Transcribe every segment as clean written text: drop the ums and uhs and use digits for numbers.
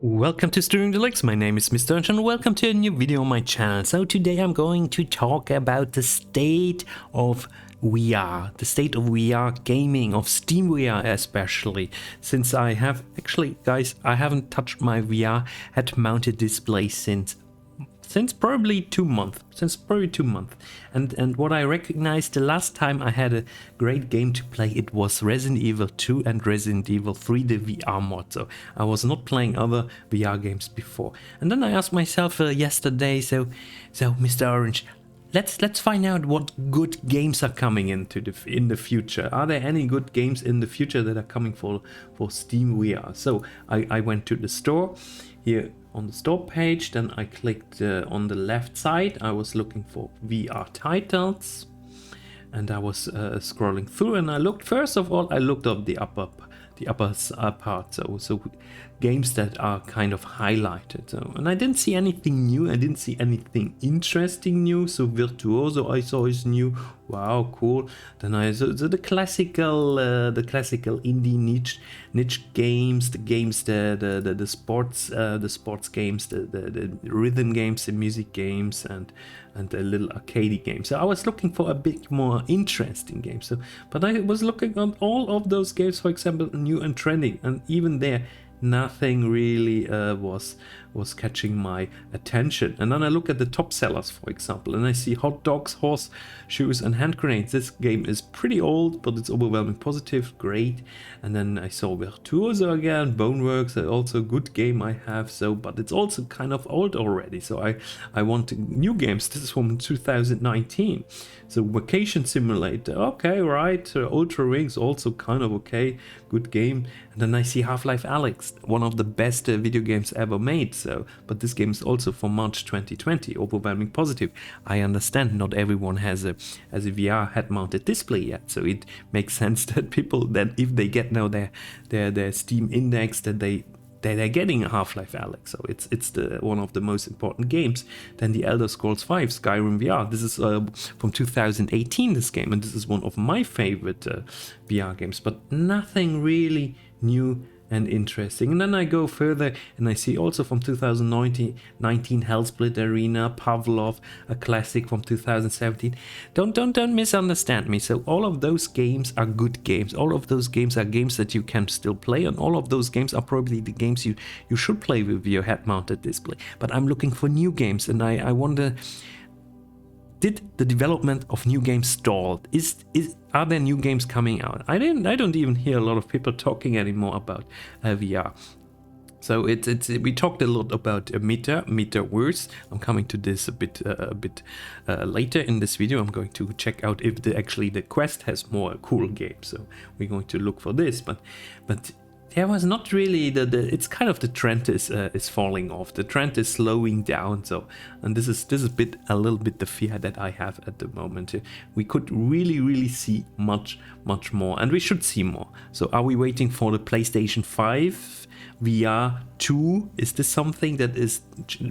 Welcome to Streaming Deluxe, my name is Mr. Untitled and welcome to a new video on my channel. So today I'm going to talk about the state of VR, the state of VR gaming, of Steam VR especially, since I have, actually guys, I haven't touched my VR head-mounted display since probably 2 months, and what I recognized the last time I had a great game to play, it was Resident Evil 2 and Resident Evil 3, the VR mod. So I was not playing other VR games before, and then I asked myself yesterday, so Mr. Orange, let's find out what good games are coming in the future. Are there any good games in the future that are coming for Steam VR? So I went to the store here on the store page, then I clicked on the left side. I was looking for VR titles, and I was scrolling through, and I looked, first of all, I looked up the upper part, so games that are kind of highlighted. So, and I didn't see anything new, I didn't see anything interesting new. So Virtuoso I saw is new, wow, cool. Then I saw the classical indie niche games, the sports games, the rhythm games, the music games, and a little arcade game. So I was looking for a bit more interesting games. So, but I was looking at all of those games, for example, new and trending, and even there, nothing really was catching my attention. And then I look at the top sellers, for example, and I see hot dogs, horseshoes, and hand grenades. This game is pretty old, but it's overwhelming positive, great. And then I saw Virtuoso again, Boneworks, also a good game I have. So, but it's also kind of old already. So I want new games. This is from 2019. So Vacation Simulator, okay, right. Ultra Rings, also kind of okay, good game. And then I see Half-Life Alyx, one of the best video games ever made. So, but this game is also from March 2020, overwhelming positive. I understand not everyone has a VR head-mounted display yet, so it makes sense that people, that if they get now their Steam index, that they're getting a Half-Life Alyx. So it's one of the most important games. Then the Elder Scrolls 5 Skyrim VR. This is from 2018, this game, and this is one of my favorite VR games, but nothing really new and interesting. And then I go further and I see also from 2019 Hellsplit Arena, Pavlov, a classic from 2017. Don't misunderstand me. So all of those games are good games. All of those games are games that you can still play, and all of those games are probably the games you should play with your head-mounted display. But I'm looking for new games, and I wonder, did the development of new games stall? Are there new games coming out? I don't even hear a lot of people talking anymore about VR. So we talked a lot about metaverse. I'm coming to this a bit later in this video. I'm going to check out if the Quest has more cool games. So we're going to look for this, but there was not really it's kind of the trend is falling off. The trend is slowing down. So, and this is a little bit the fear that I have at the moment. We could really see much more, and we should see more. So are we waiting for the PlayStation 5 VR 2? Is this something that is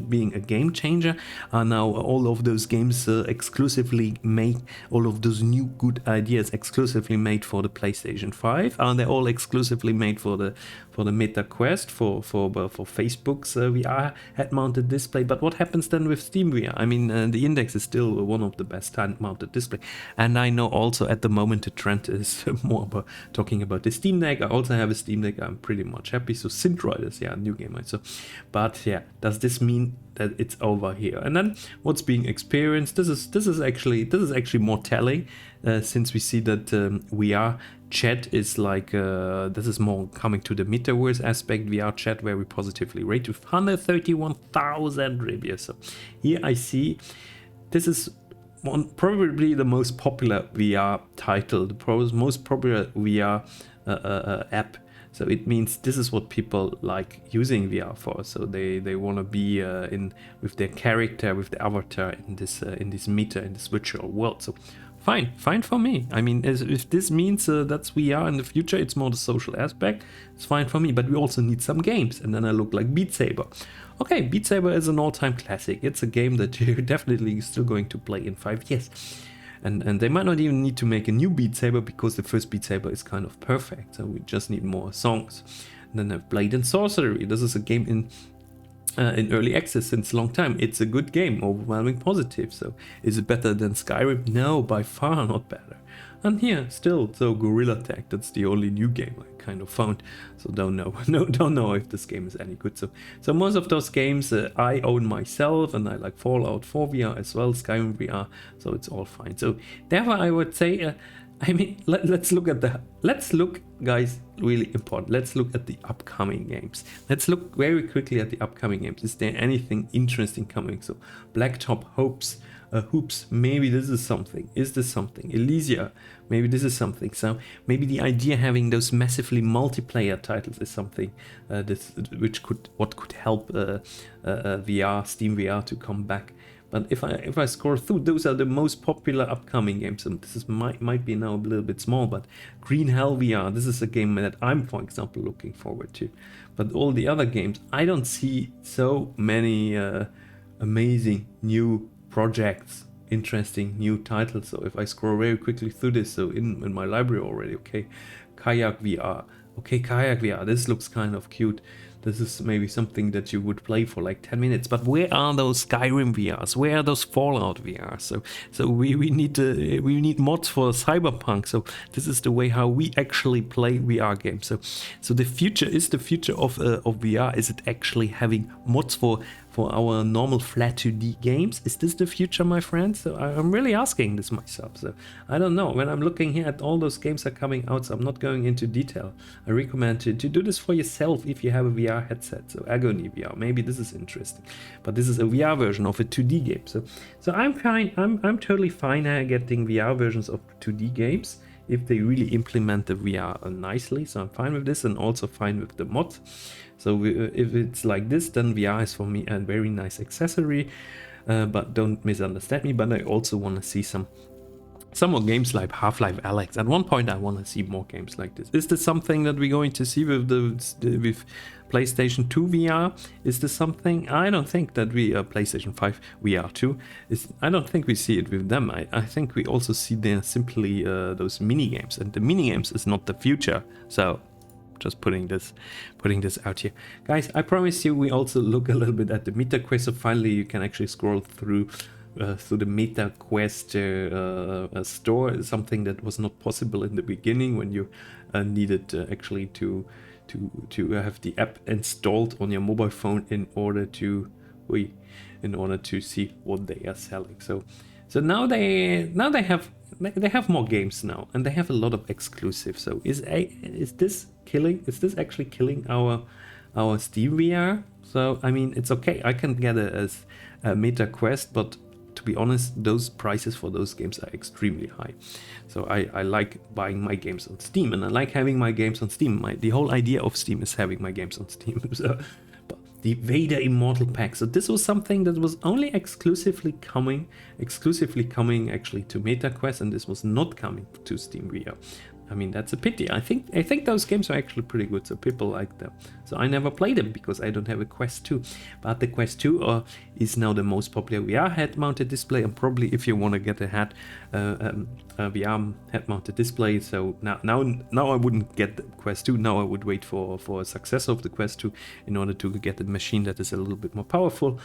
being a game changer? Are now all of those games exclusively made, all of those new good ideas exclusively made for the PlayStation 5? Are they all exclusively made for the Meta Quest, for Facebook's VR head-mounted display? But what happens then with Steam VR? I mean, the Index is still one of the best hand-mounted display, and I know also at the moment the trend is more about talking about the Steam Deck. I also have a Steam Deck. I'm pretty much happy. So Synth Riders, yeah, new game. So, but yeah, does this mean that it's over here? And then what's being experienced? This is actually more telling, since we see that VR chat is like this is more coming to the metaverse aspect. VR chat very positively rated with 131,000 reviews. So here I see this is probably the most popular VR title, the most popular VR app. So it means this is what people like using VR for. So they want to be in with their character, with the avatar in this virtual world. So fine for me. I mean, if this means that's VR in the future, it's more the social aspect, it's fine for me. But we also need some games. And then I look like Beat Saber. Okay, Beat Saber is an all-time classic. It's a game that you're definitely still going to play in 5 years. And they might not even need to make a new Beat Saber, because the first Beat Saber is kind of perfect. So we just need more songs. And then I've Blade and Sorcery. This is a game in early access since a long time. It's a good game, overwhelming positive. So is it better than Skyrim? No, by far not better. And here still, so Gorilla Tag, that's the only new game I kind of found. So don't know, don't know if this game is any good. So most of those games I own myself, and I like Fallout 4 VR as well, Skyrim VR. So it's all fine. So therefore, I would say, I mean, let's look, guys, really important. Let's look at the upcoming games. Let's look very quickly at the upcoming games. Is there anything interesting coming? So Blacktop Hoops, maybe this is something. Is this something? Elysia, maybe this is something. So maybe the idea having those massively multiplayer titles is something what could help VR, Steam VR to come back. But if I scroll through, those are the most popular upcoming games, and this is might be now a little bit small, but Green Hell VR, this is a game that I'm, for example, looking forward to. But all the other games, I don't see so many amazing new projects, interesting new titles. So if I scroll very quickly through this, so in my library already, okay, Kayak VR, okay, Kayak VR, this looks kind of cute. This is maybe something that you would play for like 10 minutes, but where are those Skyrim VRs? Where are those Fallout VRs? So we need mods for Cyberpunk. So this is the way how we actually play VR games. So the future of VR. Is it actually having mods for our normal flat 2D games? Is this the future, my friends? So I'm really asking this myself. So I don't know. When I'm looking here at all those games are coming out, so I'm not going into detail. I recommend to do this for yourself if you have a VR headset. So Agony VR, maybe this is interesting. But this is a VR version of a 2D game. So I'm fine. I'm totally fine getting VR versions of 2D games if they really implement the VR nicely. So I'm fine with this, and also fine with the mods. So if it's like this, then VR is for me a very nice accessory, but don't misunderstand me. But I also want to see some more games like Half-Life Alyx. At one point I want to see more games like this. Is this something that we're going to see with with PlayStation 2 VR? Is this something? I don't think that we PlayStation 5 VR2 is. I don't think we see it with them. I think we also see there simply those mini games, and the mini games is not the future. So just putting this out here, guys. I promise you we also look a little bit at the Meta Quest. So finally you can actually scroll through the Meta Quest store, something that was not possible in the beginning when you needed actually to have the app installed on your mobile phone in order to see what they are selling. So now they have more games now, and they have a lot of exclusives. So is this actually killing our Steam VR? So I mean, it's okay. I can get it as a Meta Quest, but to be honest, those prices for those games are extremely high. So I like buying my games on Steam, and I like having my games on Steam. The whole idea of Steam is having my games on Steam. So, but the Vader Immortal pack. So this was something that was only exclusively coming actually to Meta Quest, and this was not coming to Steam VR. I mean, that's a pity. I think those games are actually pretty good, so people like them. So I never played them because I don't have a Quest 2. But the Quest 2 is now the most popular VR head-mounted display, and probably if you want to get a VR head-mounted display, so now I wouldn't get the Quest 2. Now I would wait for a successor of the Quest 2 in order to get a machine that is a little bit more powerful.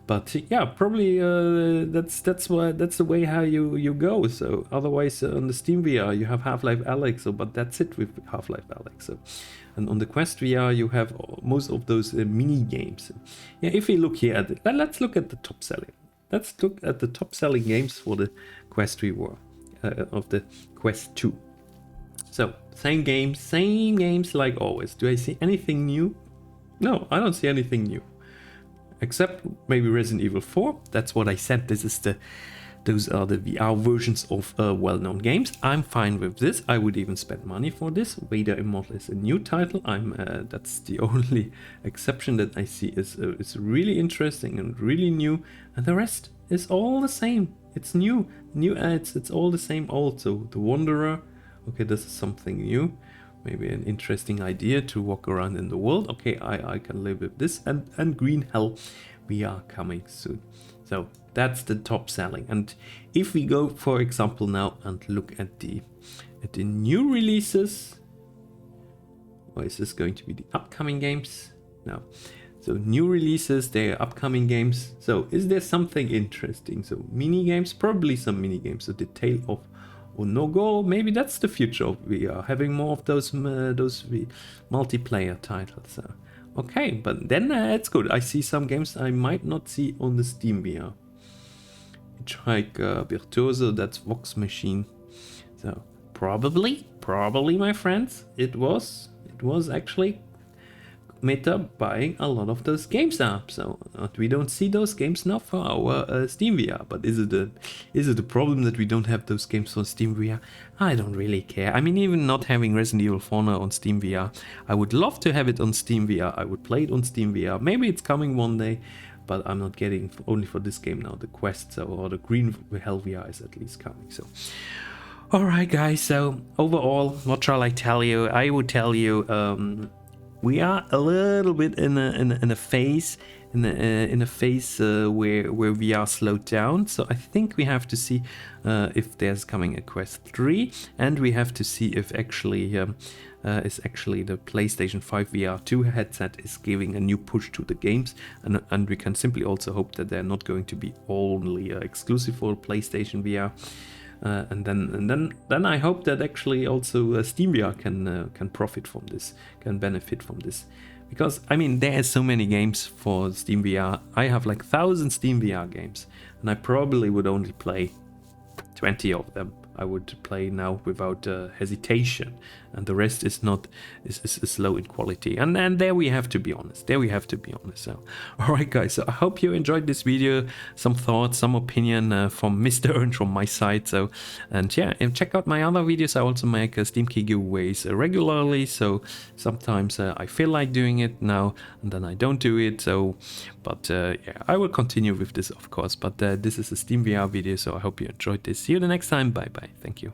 But yeah, probably that's the way how you go. So otherwise on the Steam VR you have Half-Life Alyx, but that's it with Half-Life Alyx. So, and on the Quest VR you have most of those mini games. Yeah, if we look here at it, let's look at the top selling. Let's look at the top selling games for the Quest VR of the Quest 2. So same games like always. Do I see anything new? No, I don't see anything new. Except maybe Resident Evil 4. That's what I said. Those are the VR versions of well-known games. I'm fine with this. I would even spend money for this. Vader Immortal is a new title. That's the only exception that I see is really interesting and really new. And the rest is all the same. It's new. It's all the same old. So the Wanderer. Okay, this is something new. Maybe an interesting idea to walk around in the world. Okay, I can live with this. And Green Hell, we are coming soon. So that's the top selling. And if we go, for example, now and look at the new releases, or is this going to be the upcoming games? No. So new releases, they are upcoming games. So is there something interesting? So mini games, probably some mini games. So the Tale of Onogo, maybe that's the future of VR, having more of those multiplayer titles. So, okay, but then it's good. I see some games I might not see on the Steam VR. Hitchhiker Virtuoso, that's Vox Machine. So probably, my friends, it was actually Meta buying a lot of those games up. So we don't see those games now for our Steam VR. But is it a problem that we don't have those games for Steam VR? I don't really care. I mean, even not having Resident Evil 4 now on Steam VR, I would love to have it on Steam VR. I would play it on Steam VR. Maybe it's coming one day, but I'm not getting only for this game now. The Quest, so, or the Green Hell VR is at least coming. So. Alright guys, so overall, what shall I tell you? I would tell you we are a little bit in a phase where we are slowed down. So I think we have to see if there's coming a Quest 3, and we have to see if actually is actually the PlayStation 5 VR2 headset is giving a new push to the games, and we can simply also hope that they're not going to be only exclusive for PlayStation VR. And then I hope that actually also Steam VR can profit from this, can benefit from this, because I mean there are so many games for Steam VR. I have like 1,000 Steam VR games, and I probably would only play 20 of them. I would play now without hesitation, and the rest is low in quality. And there we have to be honest. So, all right, guys. So I hope you enjoyed this video. Some thoughts, some opinion from Mr. Ern from my side. So, and yeah, and check out my other videos. I also make Steam key giveaways regularly. So sometimes I feel like doing it now, and then I don't do it. So, but yeah, I will continue with this, of course. But this is a Steam VR video. So I hope you enjoyed this. See you the next time. Bye bye. Thank you.